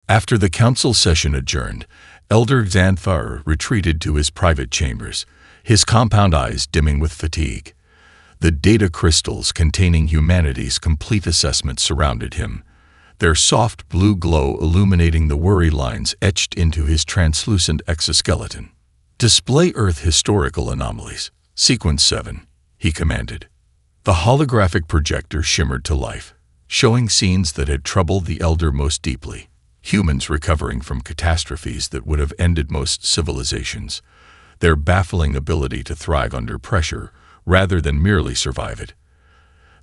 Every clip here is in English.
After the council session adjourned, Elder Xanthar retreated to his private chambers, his compound eyes dimming with fatigue. The data crystals containing humanity's complete assessment surrounded him, their soft blue glow illuminating the worry lines etched into his translucent exoskeleton. "Display Earth historical anomalies. Sequence 7, he commanded. The holographic projector shimmered to life, showing scenes that had troubled the Elder most deeply. Humans recovering from catastrophes that would have ended most civilizations, their baffling ability to thrive under pressure rather than merely survive it.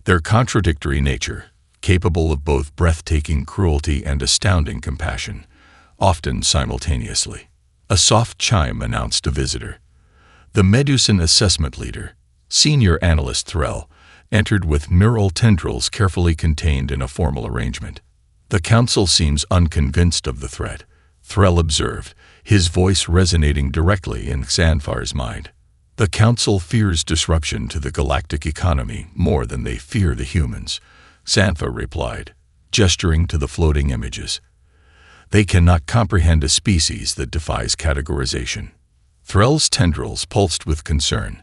Their contradictory nature, capable of both breathtaking cruelty and astounding compassion, often simultaneously. A soft chime announced a visitor. The Medusan assessment leader, senior analyst Threll, entered with neural tendrils carefully contained in a formal arrangement. "The council seems unconvinced of the threat," Threll observed, his voice resonating directly in Xanthar's mind. "The council fears disruption to the galactic economy more than they fear the humans," Xanthar replied, gesturing to the floating images. "They cannot comprehend a species that defies categorization." Threll's tendrils pulsed with concern.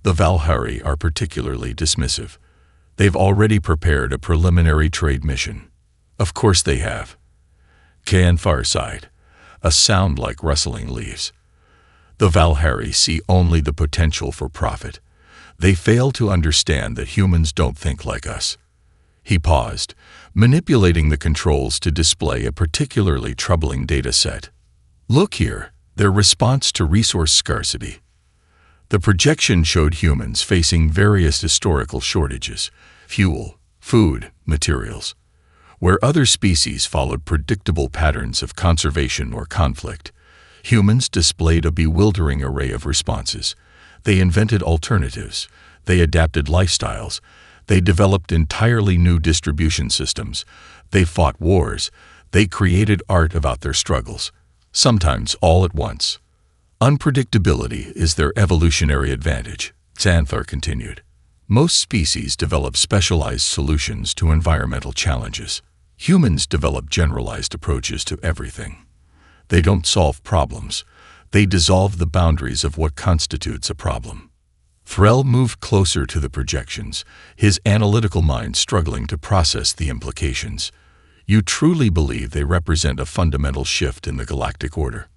"The Valhari are particularly dismissive. They've already prepared a preliminary trade mission." "Of course they have." Xanthar sighed, a sound like rustling leaves. "The Valhari see only the potential for profit. They fail to understand that humans don't think like us." He paused, manipulating the controls to display a particularly troubling data set. "Look here, their response to resource scarcity." The projection showed humans facing various historical shortages: fuel, food, materials. Where other species followed predictable patterns of conservation or conflict, humans displayed a bewildering array of responses. They invented alternatives, they adapted lifestyles, they developed entirely new distribution systems, they fought wars, they created art about their struggles, sometimes all at once. "Unpredictability is their evolutionary advantage," Xanthar continued. "Most species develop specialized solutions to environmental challenges. Humans develop generalized approaches to everything. They don't solve problems. They dissolve the boundaries of what constitutes a problem." Threll moved closer to the projections, his analytical mind struggling to process the implications. "You truly believe they represent a fundamental shift in the galactic order?"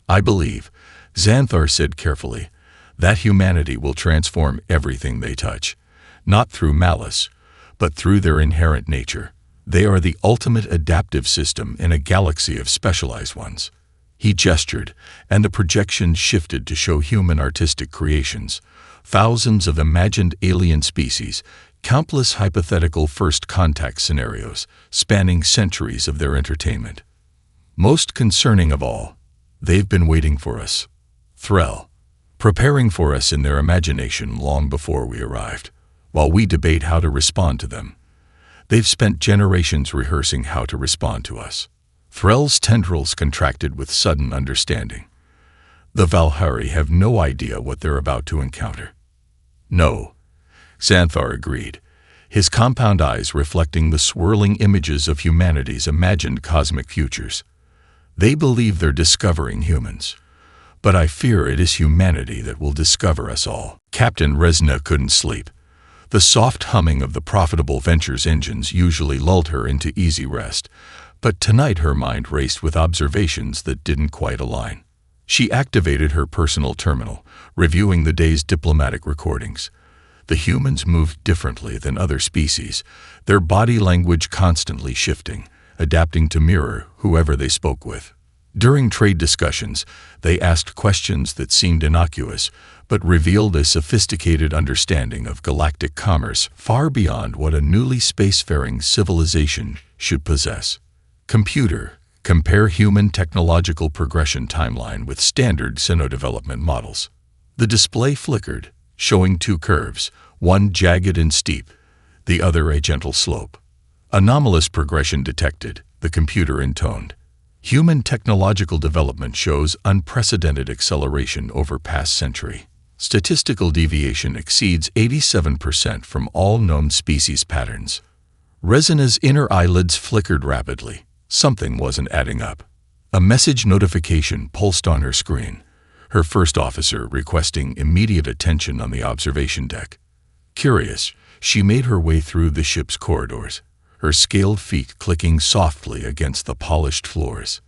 "I believe," Xanthar said carefully, "that humanity will transform everything they touch, not through malice, but through their inherent nature. They are the ultimate adaptive system in a galaxy of specialized ones." He gestured, and the projection shifted to show human artistic creations, thousands of imagined alien species, countless hypothetical first contact scenarios spanning centuries of their entertainment. "Most concerning of all, they've been waiting for us." Threll, "preparing for us in their imagination long before we arrived, while we debate how to respond to them. They've spent generations rehearsing how to respond to us." Threll's tendrils contracted with sudden understanding. "The Valhari have no idea what they're about to encounter." "No," Xanthar agreed, his compound eyes reflecting the swirling images of humanity's imagined cosmic futures. "They believe they're discovering humans. But I fear it is humanity that will discover us all." Captain Resna couldn't sleep. The soft humming of the profitable venture's engines usually lulled her into easy rest, but tonight her mind raced with observations that didn't quite align. She activated her personal terminal, reviewing the day's diplomatic recordings. The humans moved differently than other species, their body language constantly shifting, adapting to mirror whoever they spoke with. During trade discussions, they asked questions that seemed innocuous, but revealed a sophisticated understanding of galactic commerce far beyond what a newly spacefaring civilization should possess. "Computer, compare human technological progression timeline with standard xenodevelopment models." The display flickered, showing two curves, one jagged and steep, the other a gentle slope. "Anomalous progression detected," the computer intoned. "Human technological development shows unprecedented acceleration over past century. Statistical deviation exceeds 87% from all known species patterns." Resina's inner eyelids flickered rapidly, Something wasn't adding up. A message notification pulsed on her screen, her first officer requesting immediate attention on the observation deck. Curious, she made her way through the ship's corridors, her scaled feet clicking softly against the polished floors.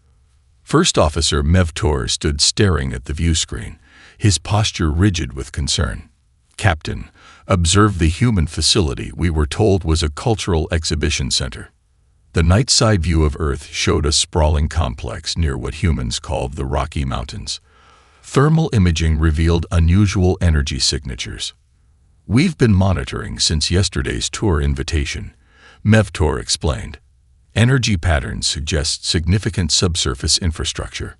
First Officer Mevtor stood staring at the view screen, his posture rigid with concern. "Captain, observe the human facility we were told was a cultural exhibition center." The night-side view of Earth showed a sprawling complex near what humans called the Rocky Mountains. Thermal imaging revealed unusual energy signatures. "We've been monitoring since yesterday's tour invitation," Mevtor explained. "Energy patterns suggest significant subsurface infrastructure.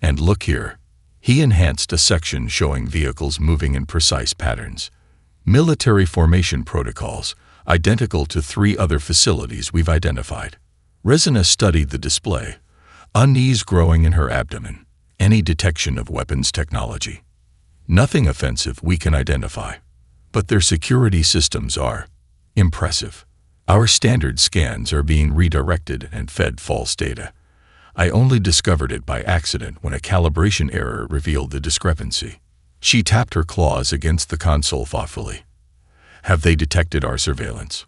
And look here." He enhanced a section showing vehicles moving in precise patterns. "Military formation protocols, identical to 3 other facilities we've identified." Resina studied the display, unease growing in her abdomen. Any detection of weapons technology. Nothing offensive we can identify. But their security systems are impressive. Our standard scans are being redirected and fed false data. I only discovered it by accident when a calibration error revealed the discrepancy. She tapped her claws against the console thoughtfully. "Have they detected our surveillance?"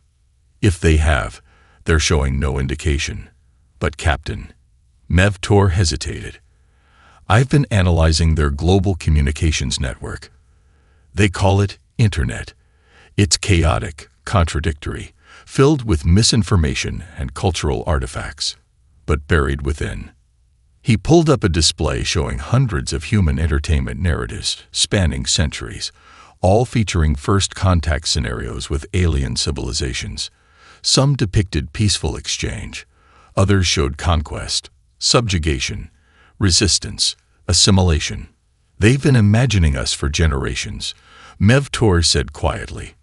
"If they have, they're showing no indication." "But Captain," Mevtor hesitated, "I've been analyzing their global communications network. They call it Internet. It's chaotic, contradictory, filled with misinformation and cultural artifacts, but buried within." He pulled up a display showing hundreds of human entertainment narratives spanning centuries, all featuring first-contact scenarios with alien civilizations. Some depicted peaceful exchange, others showed conquest, subjugation, resistance, assimilation. "They've been imagining us for generations," Mevtor said quietly,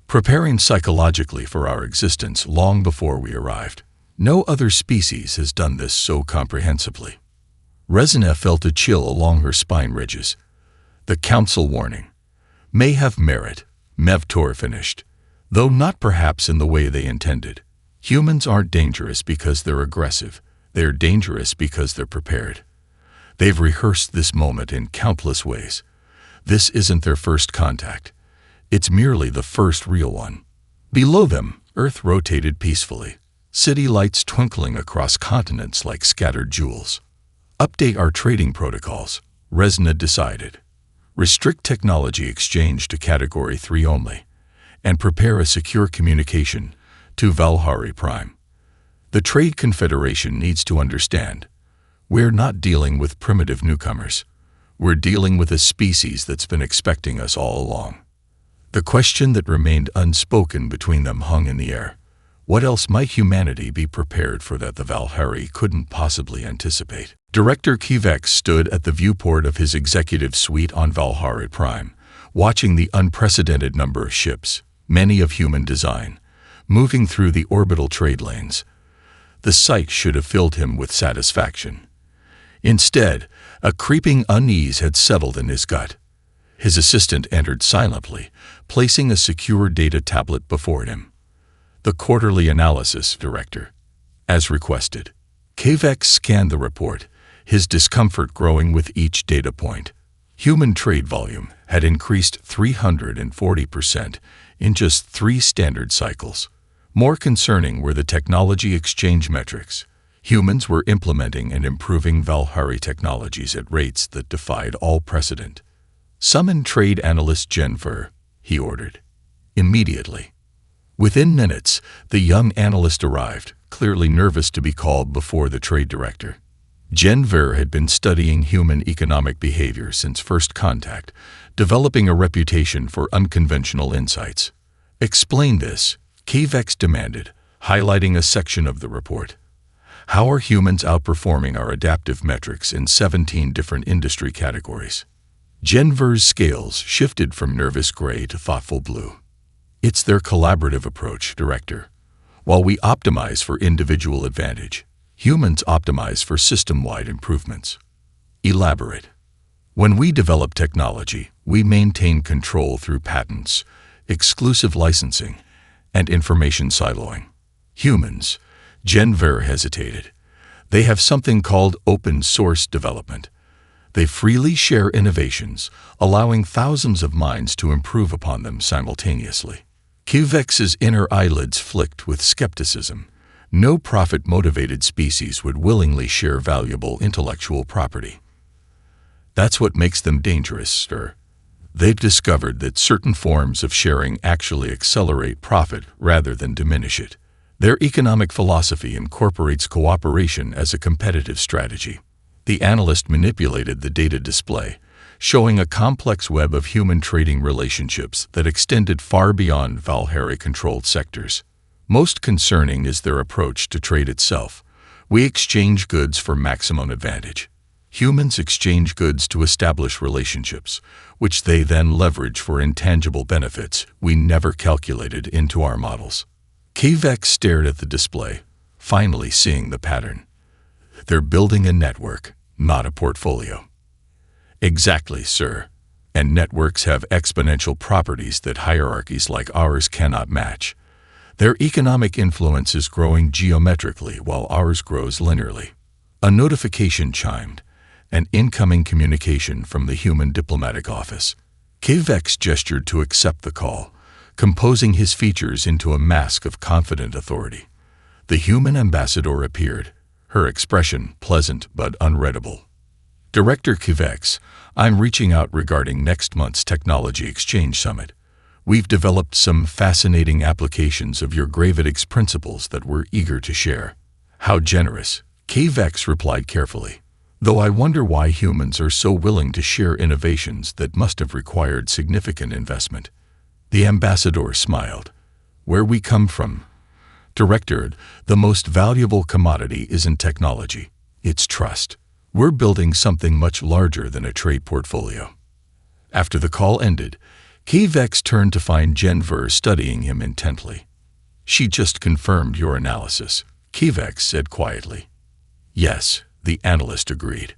"preparing psychologically for our existence long before we arrived. No other species has done this so comprehensively." Resina felt a chill along her spine ridges. "The Council warning may have merit," Mevtor finished, "though not perhaps in the way they intended. Humans aren't dangerous because they're aggressive. They're dangerous because they're prepared. They've rehearsed this moment in countless ways. This isn't their first contact. It's merely the first real one." Below them, Earth rotated peacefully, city lights twinkling across continents like scattered jewels. "Update our trading protocols," Resina decided. "Restrict technology exchange to Category 3 only, and prepare a secure communication to Valhari Prime. The Trade Confederation needs to understand. We're not dealing with primitive newcomers. We're dealing with a species that's been expecting us all along." The question that remained unspoken between them hung in the air. What else might humanity be prepared for that the Valhari couldn't possibly anticipate? Director Kivek stood at the viewport of his executive suite on Valhari Prime, watching the unprecedented number of ships, many of human design, moving through the orbital trade lanes. The sight should have filled him with satisfaction. Instead, a creeping unease had settled in his gut. His assistant entered silently, placing a secure data tablet before him. "The quarterly analysis, Director," as requested. Kivek scanned the report, his discomfort growing with each data point. Human trade volume had increased 340% in just 3 standard cycles. More concerning were the technology exchange metrics. Humans were implementing and improving Valhari technologies at rates that defied all precedent. "Summon trade analyst Jenver," he ordered. Immediately. Within minutes, the young analyst arrived, clearly nervous to be called before the trade director. Jenver had been studying human economic behavior since first contact, developing a reputation for unconventional insights. "Explain this," Kivek demanded, highlighting a section of the report. "How are humans outperforming our adaptive metrics in 17 different industry categories?" Jenver's scales shifted from nervous gray to thoughtful blue. "It's their collaborative approach, Director. While we optimize for individual advantage, humans optimize for system-wide improvements." Elaborate. "When we develop technology, we maintain control through patents, exclusive licensing, and information siloing. Humans," Jenver hesitated, They have something called open source development. They freely share innovations, allowing thousands of minds to improve upon them simultaneously. Qvex's inner eyelids flicked with skepticism. No profit-motivated species would willingly share valuable intellectual property. That's what makes them dangerous, sir. They've discovered that certain forms of sharing actually accelerate profit rather than diminish it. Their economic philosophy incorporates cooperation as a competitive strategy. The analyst manipulated the data display, showing a complex web of human trading relationships that extended far beyond Valhalla-controlled sectors. Most concerning is their approach to trade itself. We exchange goods for maximum advantage. Humans exchange goods to establish relationships, which they then leverage for intangible benefits we never calculated into our models. Qvex stared at the display, finally seeing the pattern. They're building a network, not a portfolio. Exactly, sir. And networks have exponential properties that hierarchies like ours cannot match. Their economic influence is growing geometrically while ours grows linearly. A notification chimed, an incoming communication from the human diplomatic office. Qvex gestured to accept the call, composing his features into a mask of confident authority. The human ambassador appeared, her expression pleasant but unreadable. Director Qvex, I'm reaching out regarding next month's Technology Exchange Summit. We've developed some fascinating applications of your gravitics principles that we're eager to share. How generous, Qvex replied carefully. Though I wonder why humans are so willing to share innovations that must have required significant investment. The ambassador smiled. Where we come from. Director, the most valuable commodity isn't technology, it's trust. We're building something much larger than a trade portfolio. After the call ended, Qvex turned to find Jennifer studying him intently. She just confirmed your analysis, Qvex said quietly. Yes, the analyst agreed.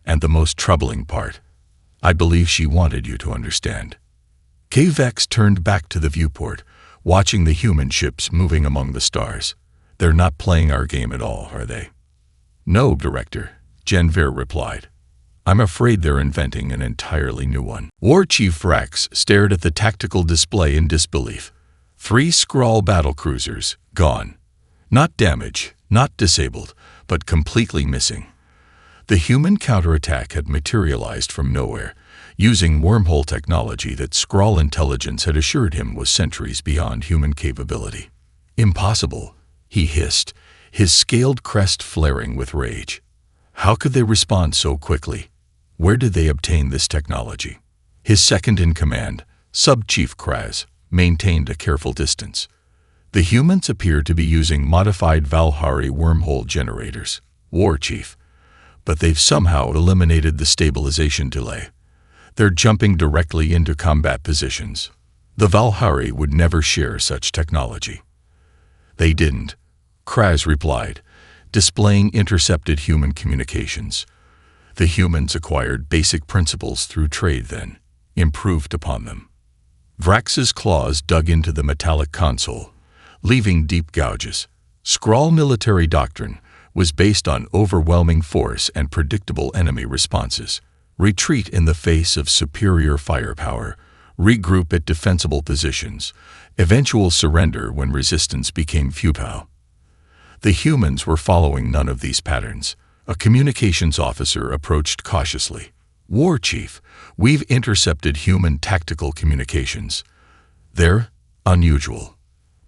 And the most troubling part, I believe she wanted you to understand. Qvex turned back to the viewport, watching the human ships moving among the stars. They're not playing our game at all, are they? No, Director, Jennifer replied. I'm afraid they're inventing an entirely new one. War Chief Vrax stared at the tactical display in disbelief. 3 Skrull battlecruisers, gone. Not damaged, not disabled, but completely missing. The human counterattack had materialized from nowhere, using wormhole technology that Skrull intelligence had assured him was centuries beyond human capability. Impossible, he hissed, his scaled crest flaring with rage. How could they respond so quickly? Where did they obtain this technology? His second-in-command, Sub-Chief Kraz, maintained a careful distance. The humans appeared to be using modified Valhalla wormhole generators, War Chief, but they've somehow eliminated the stabilization delay. They're jumping directly into combat positions. The Valhalla would never share such technology. They didn't, Kraz replied, displaying intercepted human communications. The humans acquired basic principles through trade then, improved upon them. Vrax's claws dug into the metallic console, leaving deep gouges. Skrull military doctrine was based on overwhelming force and predictable enemy responses. Retreat in the face of superior firepower, regroup at defensible positions, eventual surrender when resistance became futile. The humans were following none of these patterns. A communications officer approached cautiously. War Chief, we've intercepted human tactical communications. They're unusual.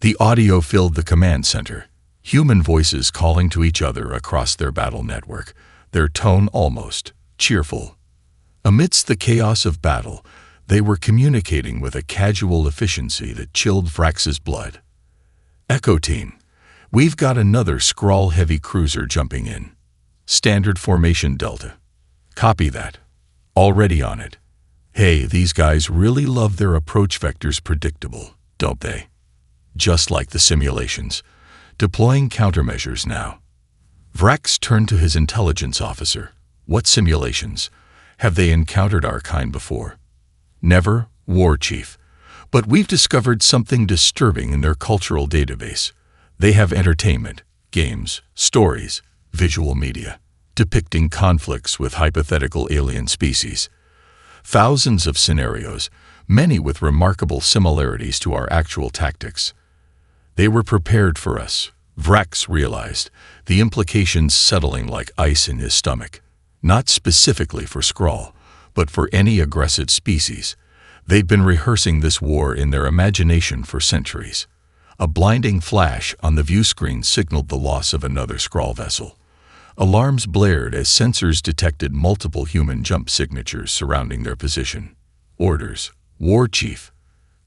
The audio filled the command center, human voices calling to each other across their battle network, their tone almost cheerful. Amidst the chaos of battle, they were communicating with a casual efficiency that chilled Vrax's blood. Echo Team, we've got another Skrull heavy cruiser jumping in. Standard formation Delta. Copy that. Already on it. Hey, these guys really love their approach vectors predictable, don't they? Just like the simulations. Deploying countermeasures now. Vrax turned to his intelligence officer. What simulations? Have they encountered our kind before? Never, War Chief. But we've discovered something disturbing in their cultural database. They have entertainment, games, stories, visual media, depicting conflicts with hypothetical alien species. Thousands of scenarios, many with remarkable similarities to our actual tactics. They were prepared for us, Vrax realized, the implications settling like ice in his stomach. Not specifically for Skrull, but for any aggressive species. They'd been rehearsing this war in their imagination for centuries. A blinding flash on the view screen signaled the loss of another Skrull vessel. Alarms blared as sensors detected multiple human jump signatures surrounding their position. Orders, War Chief.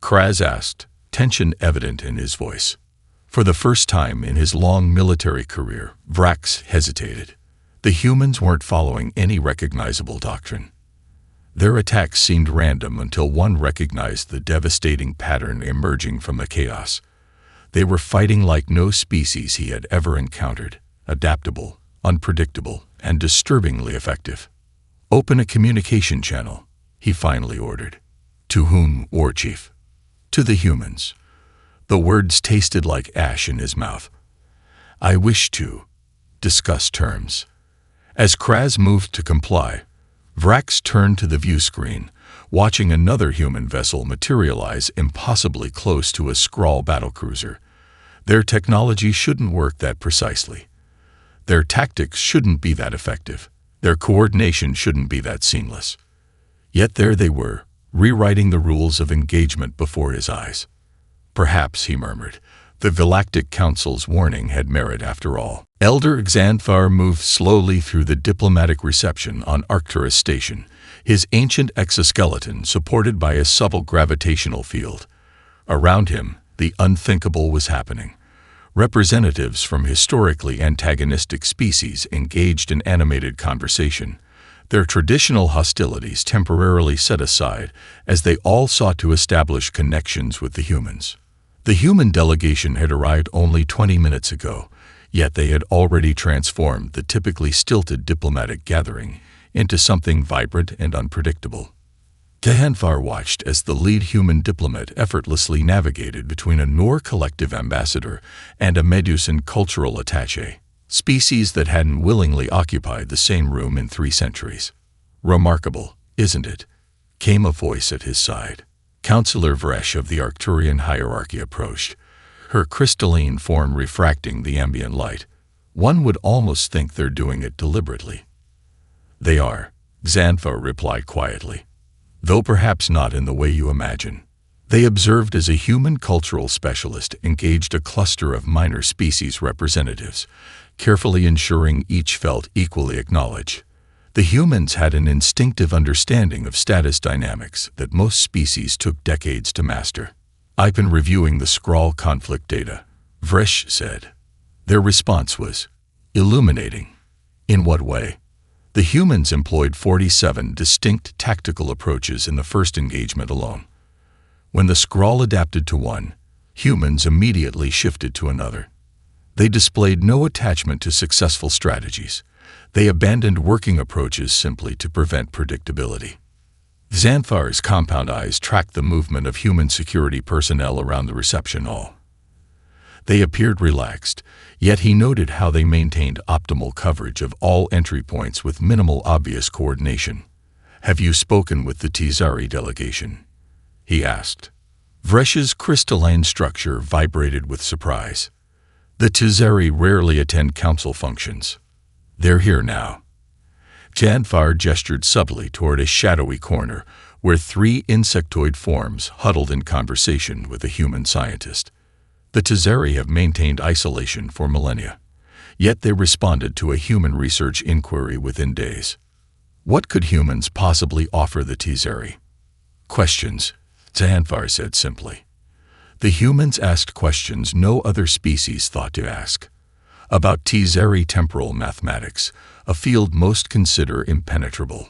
Kraz asked, tension evident in his voice. For the first time in his long military career, Vrax hesitated. The humans weren't following any recognizable doctrine. Their attacks seemed random until one recognized the devastating pattern emerging from the chaos. They were fighting like no species he had ever encountered, adaptable, unpredictable, and disturbingly effective. Open a communication channel, he finally ordered. To whom, War Chief? To the humans. The words tasted like ash in his mouth. I wish to discuss terms. As Kraz moved to comply, Vrax turned to the view screen, watching another human vessel materialize impossibly close to a Skrull battlecruiser. Their technology shouldn't work that precisely. Their tactics shouldn't be that effective. Their coordination shouldn't be that seamless. Yet there they were, rewriting the rules of engagement before his eyes. Perhaps, he murmured, the Galactic Council's warning had merit after all. Elder Xanthar moved slowly through the diplomatic reception on Arcturus Station, his ancient exoskeleton supported by a subtle gravitational field. Around him, the unthinkable was happening. Representatives from historically antagonistic species engaged in animated conversation, their traditional hostilities temporarily set aside as they all sought to establish connections with the humans. The human delegation had arrived only 20 minutes ago, yet they had already transformed the typically stilted diplomatic gathering into something vibrant and unpredictable. Tehanfar watched as the lead human diplomat effortlessly navigated between a Nor collective ambassador and a Medusan cultural attaché, species that hadn't willingly occupied the same room in 3 centuries. Remarkable, isn't it? Came a voice at his side. Councillor Vresh of the Arcturian hierarchy approached, her crystalline form refracting the ambient light. One would almost think they're doing it deliberately. They are, Xanthar replied quietly, though perhaps not in the way you imagine. They observed as a human cultural specialist engaged a cluster of minor species representatives, carefully ensuring each felt equally acknowledged. The humans had an instinctive understanding of status dynamics that most species took decades to master. I've been reviewing the Skrull conflict data, Vresh said. Their response was illuminating. In what way? The humans employed 47 distinct tactical approaches in the first engagement alone. When the Skrull adapted to one, humans immediately shifted to another. They displayed no attachment to successful strategies. They abandoned working approaches simply to prevent predictability. Xanthar's compound eyes tracked the movement of human security personnel around the reception hall. They appeared relaxed, yet he noted how they maintained optimal coverage of all entry points with minimal obvious coordination. Have you spoken with the Tizari delegation? He asked. Vresh's crystalline structure vibrated with surprise. The Tizari rarely attend council functions. They're here now. Xanthar gestured subtly toward a shadowy corner where 3 insectoid forms huddled in conversation with a human scientist. The Tizari have maintained isolation for millennia, yet they responded to a human research inquiry within days. What could humans possibly offer the Tizari? Questions, Xanthar said simply. The humans asked questions no other species thought to ask. About Tizari temporal mathematics, a field most consider impenetrable.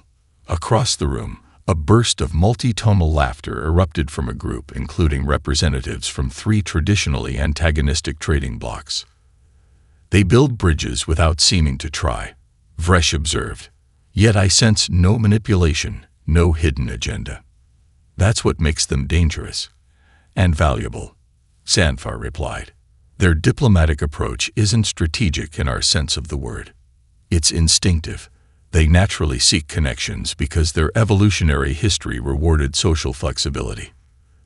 Across the room, a burst of multi-tonal laughter erupted from a group including representatives from 3 traditionally antagonistic trading blocs. They build bridges without seeming to try, Vresh observed. Yet I sense no manipulation, no hidden agenda. That's what makes them dangerous. And valuable, Xanthar replied. Their diplomatic approach isn't strategic in our sense of the word. It's instinctive. They naturally seek connections because their evolutionary history rewarded social flexibility.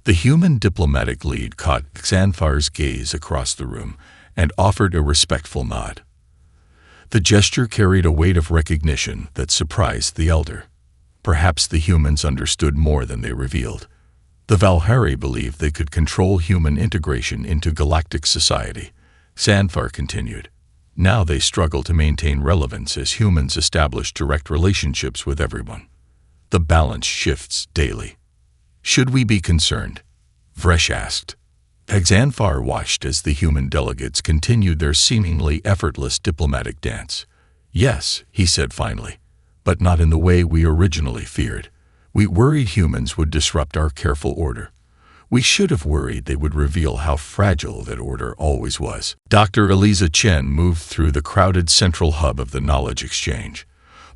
The human diplomatic lead caught Xanfar's gaze across the room and offered a respectful nod. The gesture carried a weight of recognition that surprised the elder. Perhaps the humans understood more than they revealed. The Valhari believed they could control human integration into galactic society. Xanfar continued. Now they struggle to maintain relevance as humans establish direct relationships with everyone. The balance shifts daily. Should we be concerned? Vresh asked. Xanfar watched as the human delegates continued their seemingly effortless diplomatic dance. Yes, he said finally, but not in the way we originally feared. We worried humans would disrupt our careful order. We should have worried they would reveal how fragile that order always was. Dr. Eliza Chen moved through the crowded central hub of the knowledge exchange,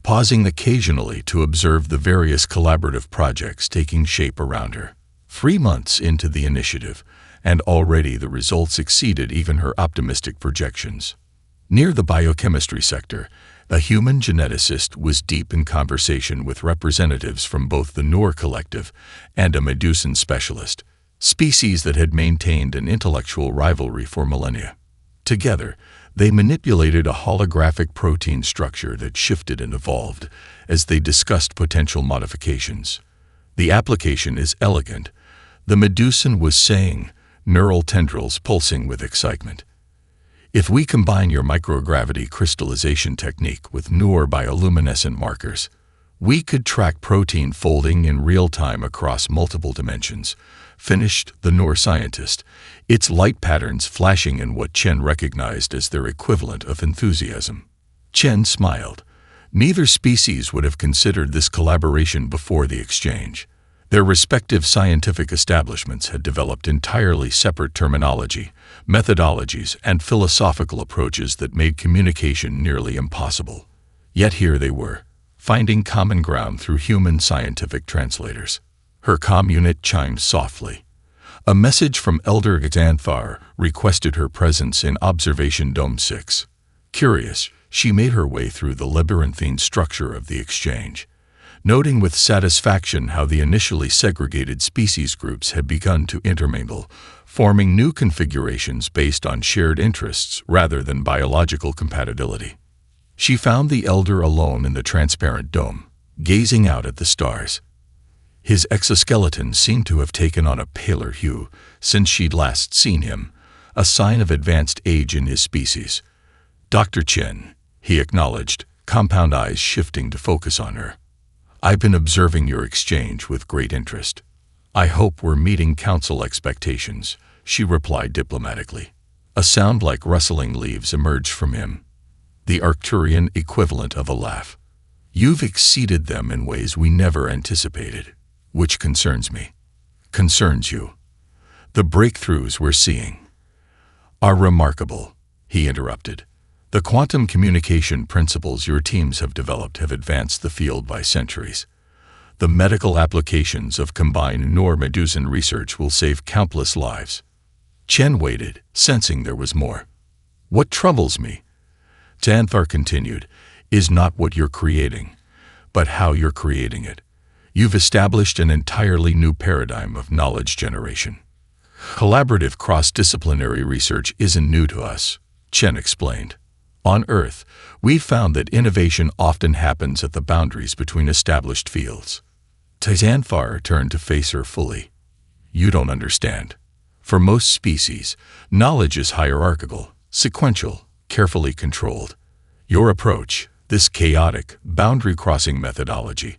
pausing occasionally to observe the various collaborative projects taking shape around her. 3 months into the initiative, and already the results exceeded even her optimistic projections. Near the biochemistry sector, a human geneticist was deep in conversation with representatives from both the Noor Collective and a Medusan specialist, species that had maintained an intellectual rivalry for millennia. Together, they manipulated a holographic protein structure that shifted and evolved as they discussed potential modifications. The application is elegant, the Medusan was saying, neural tendrils pulsing with excitement. If we combine your microgravity crystallization technique with Noor bioluminescent markers, we could track protein folding in real time across multiple dimensions, finished the Noor scientist, its light patterns flashing in what Chen recognized as their equivalent of enthusiasm. Chen smiled. Neither species would have considered this collaboration before the exchange. Their respective scientific establishments had developed entirely separate terminology, methodologies, and philosophical approaches that made communication nearly impossible. Yet here they were, finding common ground through human scientific translators. Her comm unit chimed softly. A message from Elder Xanfar requested her presence in Observation Dome 6. Curious, she made her way through the labyrinthine structure of the exchange, noting with satisfaction how the initially segregated species groups had begun to intermingle, forming new configurations based on shared interests rather than biological compatibility. She found the elder alone in the transparent dome, gazing out at the stars. His exoskeleton seemed to have taken on a paler hue since she'd last seen him, a sign of advanced age in his species. Dr. Chen, he acknowledged, compound eyes shifting to focus on her. I've been observing your exchange with great interest. I hope we're meeting council expectations, she replied diplomatically. A sound like rustling leaves emerged from him, the Arcturian equivalent of a laugh. You've exceeded them in ways we never anticipated, which concerns me. Concerns you. The breakthroughs we're seeing are remarkable, he interrupted. The quantum communication principles your teams have developed have advanced the field by centuries. The medical applications of combined Noor-Medusan research will save countless lives. Chen waited, sensing there was more. What troubles me, Xanfar continued, is not what you're creating, but how you're creating it. You've established an entirely new paradigm of knowledge generation. Collaborative cross-disciplinary research isn't new to us, Chen explained. On Earth, we've found that innovation often happens at the boundaries between established fields. Xanfar turned to face her fully. You don't understand. For most species, knowledge is hierarchical, sequential, carefully controlled. Your approach, this chaotic, boundary-crossing methodology,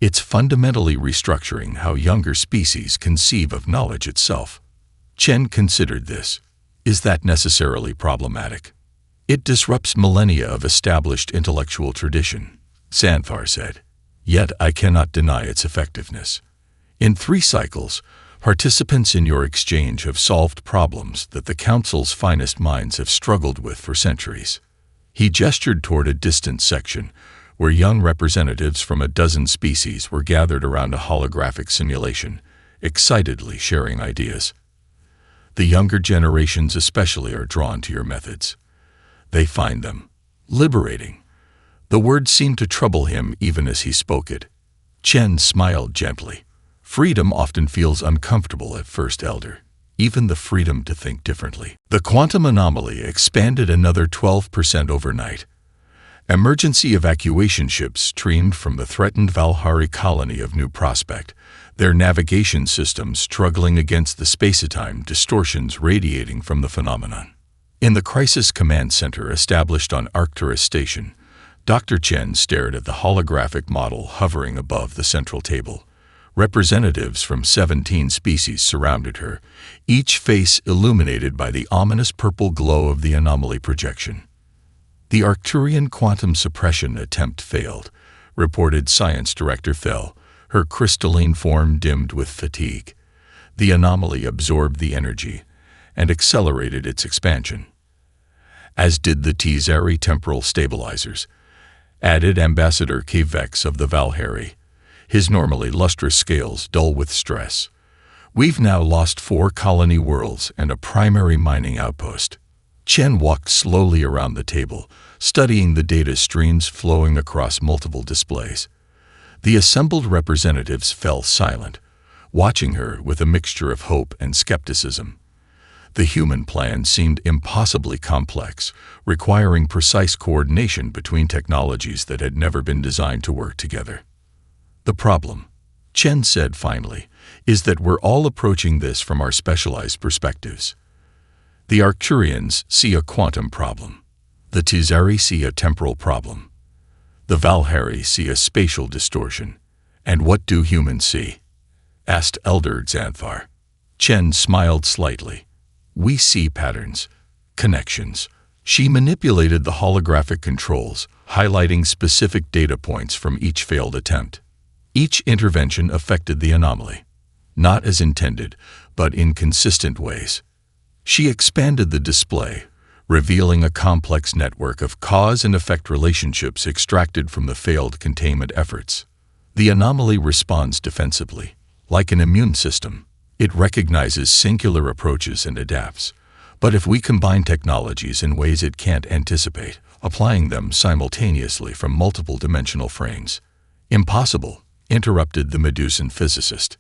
it's fundamentally restructuring how younger species conceive of knowledge itself. Chen considered this. Is that necessarily problematic? It disrupts millennia of established intellectual tradition, Xanfar said. Yet I cannot deny its effectiveness. In 3 cycles, participants in your exchange have solved problems that the Council's finest minds have struggled with for centuries. He gestured toward a distant section, where young representatives from a dozen species were gathered around a holographic simulation, excitedly sharing ideas. The younger generations especially are drawn to your methods. They find them liberating. The word seemed to trouble him even as he spoke it. Chen smiled gently. Freedom often feels uncomfortable at first, Elder. Even the freedom to think differently. The quantum anomaly expanded another 12% overnight. Emergency evacuation ships streamed from the threatened Valhari colony of New Prospect, their navigation systems struggling against the space-time distortions radiating from the phenomenon. In the Crisis Command Center established on Arcturus Station, Dr. Chen stared at the holographic model hovering above the central table. Representatives from 17 species surrounded her, each face illuminated by the ominous purple glow of the anomaly projection. The Arcturian quantum suppression attempt failed, reported Science Director Fell, her crystalline form dimmed with fatigue. The anomaly absorbed the energy and accelerated its expansion, as did the Tizari temporal stabilizers, added Ambassador Kvex of the Valhari, his normally lustrous scales dull with stress. We've now lost 4 colony worlds and a primary mining outpost. Chen walked slowly around the table, studying the data streams flowing across multiple displays. The assembled representatives fell silent, watching her with a mixture of hope and skepticism. The human plan seemed impossibly complex, requiring precise coordination between technologies that had never been designed to work together. The problem, Chen said finally, is that we're all approaching this from our specialized perspectives. The Arcturians see a quantum problem. The Tizari see a temporal problem. The Valhari see a spatial distortion. And what do humans see? Asked Elder Xanthar. Chen smiled slightly. We see patterns, connections. She manipulated the holographic controls, highlighting specific data points from each failed attempt. Each intervention affected the anomaly, not as intended, but in consistent ways. She expanded the display, revealing a complex network of cause and effect relationships extracted from the failed containment efforts. The anomaly responds defensively, like an immune system. It recognizes singular approaches and adapts. But if we combine technologies in ways it can't anticipate, applying them simultaneously from multiple dimensional frames, impossible, interrupted the Medusan physicist.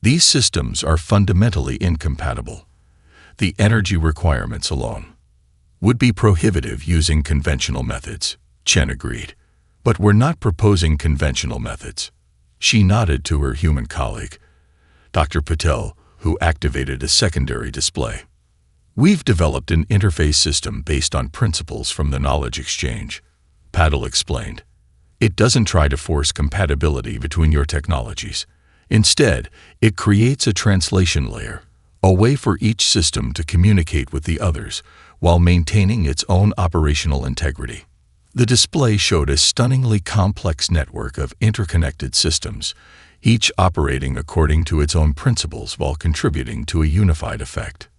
These systems are fundamentally incompatible. The energy requirements alone would be prohibitive using conventional methods, Chen agreed. But we're not proposing conventional methods. She nodded to her human colleague, Dr. Patel, who activated a secondary display. We've developed an interface system based on principles from the knowledge exchange, Patel explained. It doesn't try to force compatibility between your technologies. Instead, it creates a translation layer, a way for each system to communicate with the others while maintaining its own operational integrity. The display showed a stunningly complex network of interconnected systems, each operating according to its own principles while contributing to a unified effect.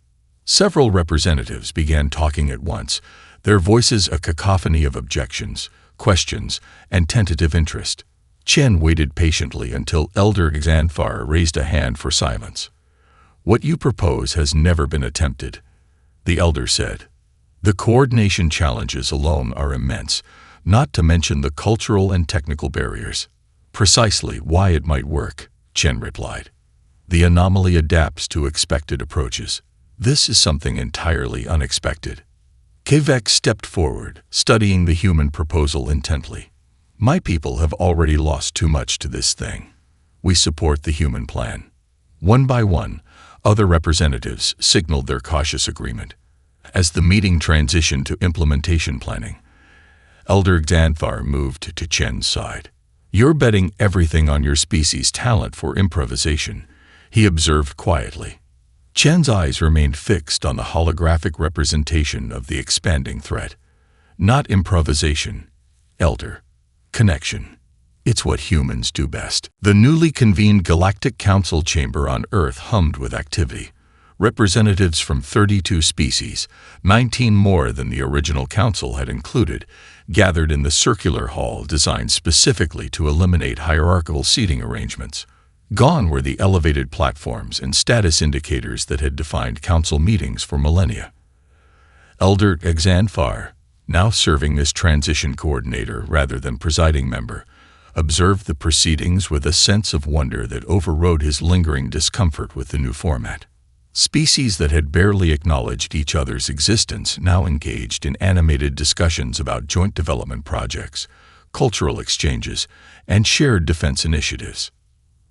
Several representatives began talking at once, their voices a cacophony of objections, questions, and tentative interest. Chen waited patiently until Elder Xanthar raised a hand for silence. What you propose has never been attempted, the elder said. The coordination challenges alone are immense, not to mention the cultural and technical barriers. Precisely why it might work, Chen replied. The anomaly adapts to expected approaches. This is something entirely unexpected. Kvex stepped forward, studying the human proposal intently. My people have already lost too much to this thing. We support the human plan. One by one, other representatives signaled their cautious agreement. As the meeting transitioned to implementation planning, Elder Xanthar moved to Chen's side. You're betting everything on your species' talent for improvisation, he observed quietly. Chen's eyes remained fixed on the holographic representation of the expanding threat. Not improvisation, Elder. Connection. It's what humans do best. The newly convened Galactic Council chamber on Earth hummed with activity. Representatives from 32 species, 19 more than the original council had included, gathered in the circular hall designed specifically to eliminate hierarchical seating arrangements. Gone were the elevated platforms and status indicators that had defined council meetings for millennia. Elder Xanthar, now serving as transition coordinator rather than presiding member, observed the proceedings with a sense of wonder that overrode his lingering discomfort with the new format. Species that had barely acknowledged each other's existence now engaged in animated discussions about joint development projects, cultural exchanges, and shared defense initiatives.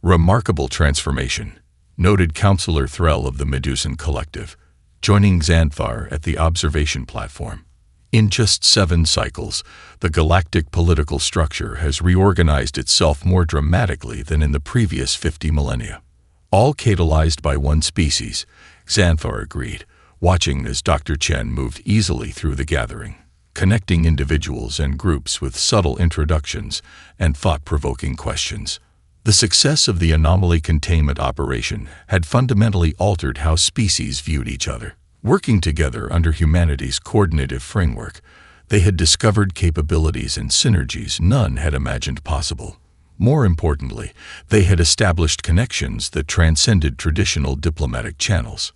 Remarkable transformation, noted Councillor Threll of the Medusan Collective, joining Xanthar at the observation platform. In just 7 cycles, the galactic political structure has reorganized itself more dramatically than in the previous 50 millennia. All catalyzed by one species, Xanthar agreed, watching as Dr. Chen moved easily through the gathering, connecting individuals and groups with subtle introductions and thought-provoking questions. The success of the anomaly containment operation had fundamentally altered how species viewed each other. Working together under humanity's coordinative framework, they had discovered capabilities and synergies none had imagined possible. More importantly, they had established connections that transcended traditional diplomatic channels.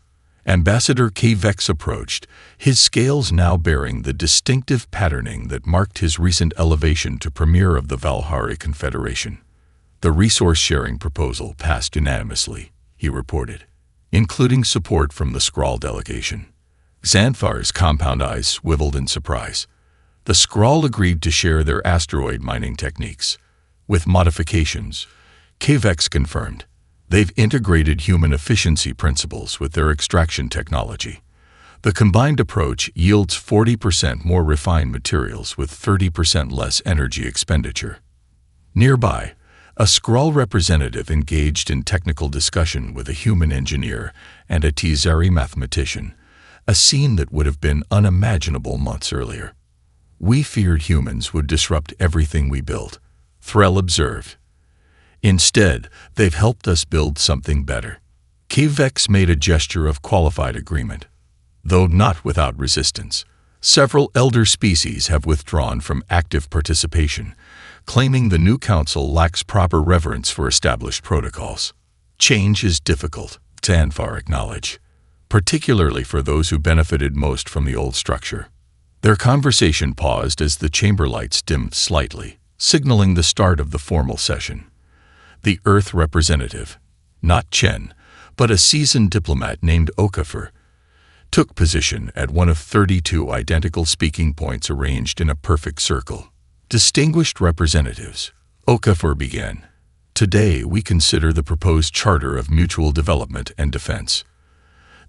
Ambassador K-Vex approached, his scales now bearing the distinctive patterning that marked his recent elevation to Premier of the Valhari Confederation. The resource-sharing proposal passed unanimously, he reported, including support from the Skrull delegation. Xanthar's compound eyes swiveled in surprise. The Skrull agreed to share their asteroid mining techniques. With modifications, K-Vex confirmed, they've integrated human efficiency principles with their extraction technology. The combined approach yields 40% more refined materials with 30% less energy expenditure. Nearby, a Skrull representative engaged in technical discussion with a human engineer and a Tzari mathematician, a scene that would have been unimaginable months earlier. We feared humans would disrupt everything we built, Threll observed. Instead, they've helped us build something better. K-Vex made a gesture of qualified agreement. Though not without resistance, several elder species have withdrawn from active participation, claiming the new council lacks proper reverence for established protocols. Change is difficult, Xanthar acknowledged, particularly for those who benefited most from the old structure. Their conversation paused as the chamber lights dimmed slightly, signaling the start of the formal session. The Earth representative, not Chen, but a seasoned diplomat named Okafor, took position at one of 32 identical speaking points arranged in a perfect circle. Distinguished representatives, Okafor began. Today we consider the proposed Charter of Mutual Development and Defense.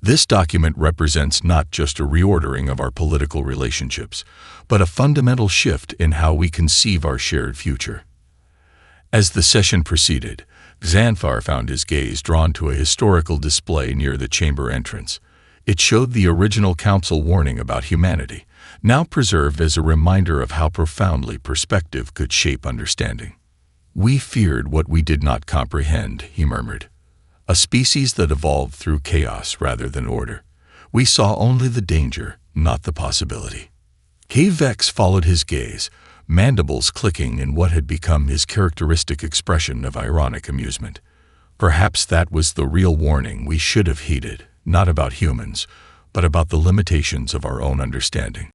This document represents not just a reordering of our political relationships, but a fundamental shift in how we conceive our shared future. As the session proceeded, Xanthar found his gaze drawn to a historical display near the chamber entrance. It showed the original council warning about humanity, now preserved as a reminder of how profoundly perspective could shape understanding. We feared what we did not comprehend, he murmured. A species that evolved through chaos rather than order. We saw only the danger, not the possibility. K-Vex followed his gaze, mandibles clicking in what had become his characteristic expression of ironic amusement. Perhaps that was the real warning we should have heeded, not about humans, but about the limitations of our own understanding.